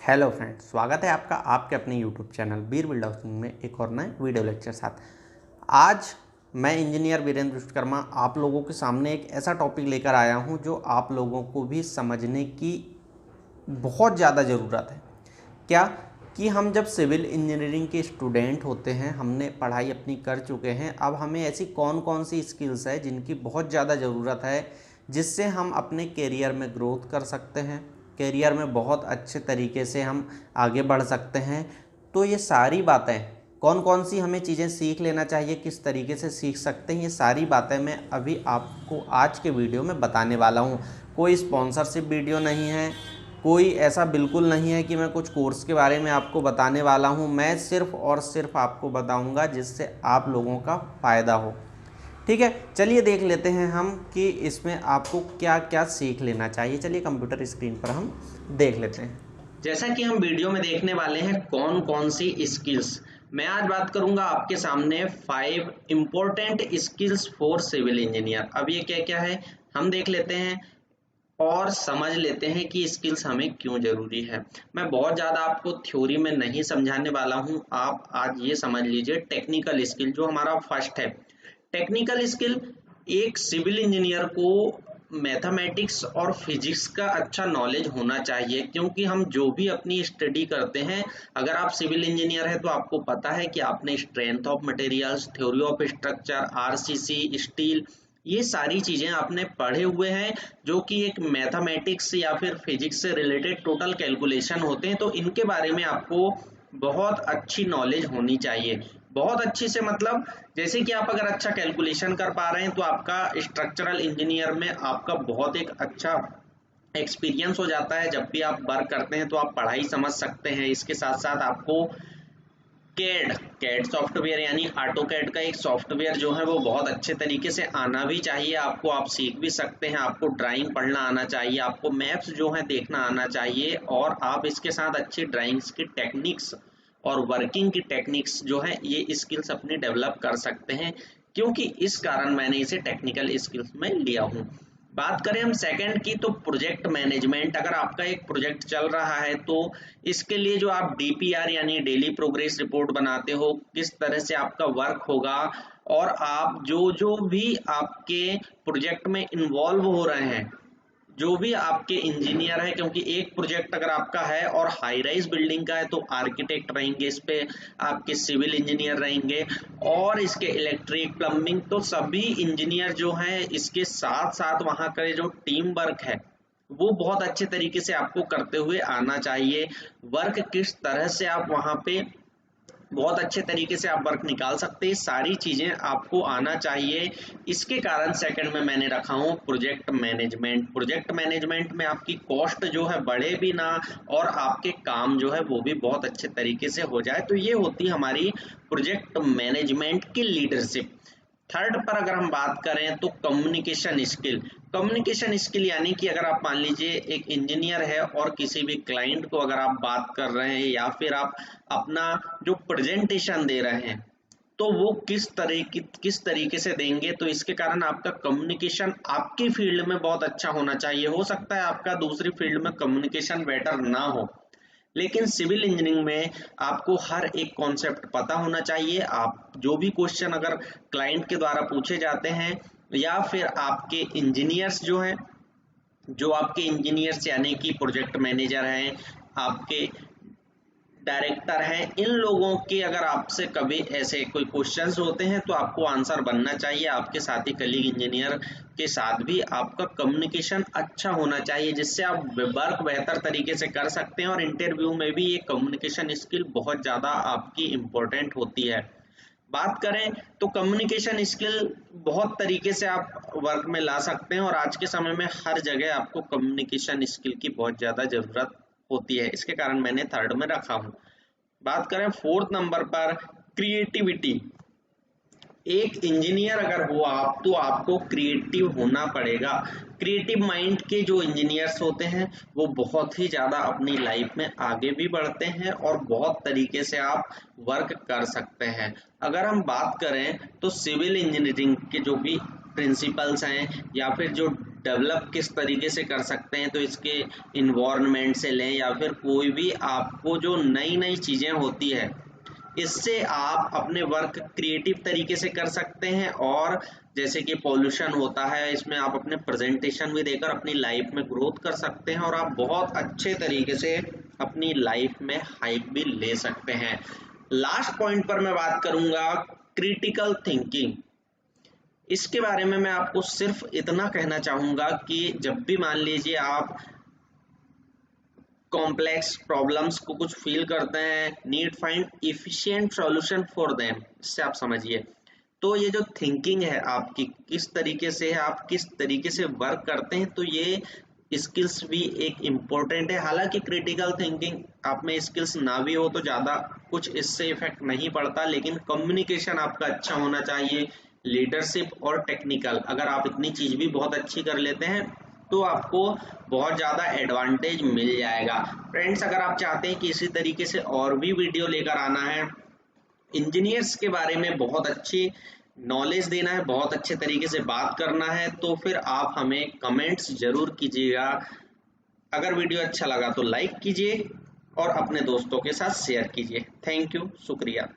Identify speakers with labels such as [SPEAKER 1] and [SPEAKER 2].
[SPEAKER 1] Hello friends, स्वागत है आपका आपके अपने यूट्यूब चैनल वीर बिल्ड हाउसिंग में एक और नए वीडियो लेक्चर साथ। आज मैं इंजीनियर वीरेंद्र विश्वकर्मा आप लोगों के सामने एक ऐसा टॉपिक लेकर आया हूं जो आप लोगों को भी समझने की बहुत ज़्यादा ज़रूरत है। क्या कि हम जब सिविल इंजीनियरिंग के स्टूडेंट होते हैं, हमने पढ़ाई अपनी कर चुके हैं, अब हमें ऐसी कौन कौन सी स्किल्स है जिनकी बहुत ज़्यादा ज़रूरत है, जिससे हम अपने करियर में ग्रोथ कर सकते हैं, करियर में बहुत अच्छे तरीके से हम आगे बढ़ सकते हैं। तो ये सारी बातें, कौन कौन सी हमें चीज़ें सीख लेना चाहिए, किस तरीके से सीख सकते हैं, ये सारी बातें मैं अभी आपको आज के वीडियो में बताने वाला हूँ। कोई स्पॉन्सरशिप वीडियो नहीं है, कोई ऐसा बिल्कुल नहीं है कि मैं कुछ कोर्स के बारे में आपको बताने वाला हूँ। मैं सिर्फ़ और सिर्फ आपको बताऊँगा जिससे आप लोगों का फ़ायदा हो। ठीक है, चलिए देख लेते हैं हम कि इसमें आपको क्या क्या सीख लेना चाहिए। चलिए कंप्यूटर स्क्रीन पर हम देख लेते हैं। जैसा कि हम वीडियो में देखने वाले हैं कौन कौन सी स्किल्स, मैं आज बात करूंगा आपके सामने 5 important skills for civil engineer. अब ये क्या क्या है हम देख लेते हैं और समझ लेते हैं कि स्किल्स हमें क्यों जरूरी है। मैं बहुत ज़्यादा आपको थ्योरी में नहीं समझाने वाला हूँ, आप आज ये समझ लीजिए टेक्निकल स्किल जो हमारा फर्स्ट है। टेक्निकल स्किल, एक सिविल इंजीनियर को मैथमेटिक्स और फिजिक्स का अच्छा नॉलेज होना चाहिए, क्योंकि हम जो भी अपनी स्टडी करते हैं, अगर आप सिविल इंजीनियर है तो आपको पता है कि आपने strength of materials, theory of structure, RCC, steel, ये सारी चीजें आपने पढ़े हुए हैं, जो कि एक मैथमेटिक्स या फिर फिजिक्स से रिलेटेड टोटल कैलकुलेशन होते हैं। तो इनके बारे में आपको बहुत अच्छी नॉलेज होनी चाहिए। बहुत अच्छी से मतलब, जैसे कि आप अगर अच्छा कैलकुलेशन कर पा रहे हैं तो आपका स्ट्रक्चरल इंजीनियर में आपका बहुत एक अच्छा एक्सपीरियंस हो जाता है। जब भी आप वर्क करते हैं तो आप पढ़ाई समझ सकते हैं। इसके साथ साथ आपको कैड कैड सॉफ्टवेयर यानी ऑटो कैड का एक सॉफ्टवेयर जो है वो बहुत अच्छे तरीके से आना भी चाहिए आपको। आप सीख भी सकते हैं, आपको ड्राइंग पढ़ना आना चाहिए, आपको मैप्स जो है देखना आना चाहिए, और आप इसके साथ अच्छी ड्राइंग्स की टेक्निक्स और वर्किंग की टेक्निक्स जो है ये स्किल्स अपनी डेवलप कर सकते हैं। क्योंकि इस कारण मैंने इसे टेक्निकल स्किल्स में लिया हूँ। बात करें हम सेकंड की, तो प्रोजेक्ट मैनेजमेंट। अगर आपका एक प्रोजेक्ट चल रहा है तो इसके लिए जो आप डीपीआर यानी डेली प्रोग्रेस रिपोर्ट बनाते हो, किस तरह से आपका वर्क होगा, और आप जो जो भी आपके प्रोजेक्ट में इन्वॉल्व हो रहे हैं, जो भी आपके इंजीनियर है, क्योंकि एक प्रोजेक्ट अगर आपका है और हाई राइज बिल्डिंग का है तो आर्किटेक्ट रहेंगे, इस पे आपके सिविल इंजीनियर रहेंगे, और इसके इलेक्ट्रिक प्लम्बिंग, तो सभी इंजीनियर जो हैं इसके साथ साथ वहाँ का जो टीम वर्क है वो बहुत अच्छे तरीके से आपको करते हुए आना चाहिए। वर्क किस तरह से आप वहाँ पे बहुत अच्छे तरीके से आप वर्क निकाल सकते हैं, सारी चीजें आपको आना चाहिए। इसके कारण सेकंड में मैंने रखा हूँ प्रोजेक्ट मैनेजमेंट। प्रोजेक्ट मैनेजमेंट में आपकी कॉस्ट जो है बढ़े भी ना, और आपके काम जो है वो भी बहुत अच्छे तरीके से हो जाए। तो ये होती हमारी प्रोजेक्ट मैनेजमेंट की लीडरशिप। थर्ड पर अगर हम बात करें तो कम्युनिकेशन स्किल। कम्युनिकेशन स्किल यानी कि अगर आप मान लीजिए एक इंजीनियर है और किसी भी क्लाइंट को अगर आप बात कर रहे हैं, या फिर आप अपना जो प्रेजेंटेशन दे रहे हैं, तो वो किस तरीके से देंगे, तो इसके कारण आपका कम्युनिकेशन आपकी फील्ड में बहुत अच्छा होना चाहिए। हो सकता है आपका दूसरी फील्ड में कम्युनिकेशन बेटर ना हो, लेकिन सिविल इंजीनियरिंग में आपको हर एक कॉन्सेप्ट पता होना चाहिए। आप जो भी क्वेश्चन अगर क्लाइंट के द्वारा पूछे जाते हैं, या फिर आपके इंजीनियर्स जो हैं, जो आपके इंजीनियर्स यानी कि प्रोजेक्ट मैनेजर हैं, आपके डायरेक्टर हैं, इन लोगों के अगर आपसे कभी ऐसे कोई क्वेश्चंस होते हैं तो आपको आंसर बनना चाहिए। आपके साथी कलीग इंजीनियर के साथ भी आपका कम्युनिकेशन अच्छा होना चाहिए, जिससे आप वर्क बेहतर तरीके से कर सकते हैं, और इंटरव्यू में भी ये कम्युनिकेशन स्किल बहुत ज़्यादा आपकी इम्पोर्टेंट होती है। बात करें तो कम्युनिकेशन स्किल बहुत तरीके से आप वर्क में ला सकते हैं, और आज के समय में हर जगह आपको कम्युनिकेशन स्किल की बहुत ज़्यादा ज़रूरत होती है। इसके कारण मैंने थर्ड में रखा हूँ। बात करें फोर्थ नंबर पर, क्रिएटिविटी। एक इंजीनियर अगर हो आप, तो आपको क्रिएटिव होना पड़ेगा। क्रिएटिव माइंड के जो इंजीनियर्स होते हैं वो बहुत ही ज़्यादा अपनी लाइफ में आगे भी बढ़ते हैं, और बहुत तरीके से आप वर्क कर सकते हैं। अगर हम बात करें तो सिविल इंजीनियरिंग के जो भी प्रिंसिपल्स हैं, या फिर जो डेवलप किस तरीके से कर सकते हैं, तो इसके इन्वायरमेंट से लें या फिर कोई भी आपको जो नई नई चीज़ें होती है, इससे आप अपने वर्क क्रिएटिव तरीके से कर सकते हैं। और जैसे कि पॉल्यूशन होता है, इसमें आप अपने प्रेजेंटेशन भी देकर अपनी लाइफ में ग्रोथ कर सकते हैं और आप बहुत अच्छे तरीके से अपनी लाइफ में हाइक भी ले सकते हैं। लास्ट पॉइंट पर मैं बात करूंगा क्रिटिकल थिंकिंग। इसके बारे में मैं आपको सिर्फ इतना कहना चाहूंगा कि जब भी मान लीजिए आप कॉम्प्लेक्स प्रॉब्लम्स को कुछ फील करते हैं, need find efficient solution for them, इससे आप समझिए। तो ये जो थिंकिंग है आपकी किस तरीके से है, आप किस तरीके से वर्क करते हैं, तो ये स्किल्स भी एक इम्पोर्टेंट है। हालांकि क्रिटिकल थिंकिंग आप में स्किल्स ना भी हो तो ज़्यादा कुछ इससे इफेक्ट नहीं पड़ता, लेकिन कम्युनिकेशन आपका अच्छा होना चाहिए, लीडरशिप और टेक्निकल, अगर आप इतनी चीज़ भी बहुत अच्छी कर लेते हैं तो आपको बहुत ज़्यादा एडवांटेज मिल जाएगा। फ्रेंड्स, अगर आप चाहते हैं कि इसी तरीके से और भी वीडियो लेकर आना है, इंजीनियर्स के बारे में बहुत अच्छी नॉलेज देना है, बहुत अच्छे तरीके से बात करना है, तो फिर आप हमें कमेंट्स जरूर कीजिएगा। अगर वीडियो अच्छा लगा तो लाइक कीजिए और अपने दोस्तों के साथ शेयर कीजिए। थैंक यू, शुक्रिया।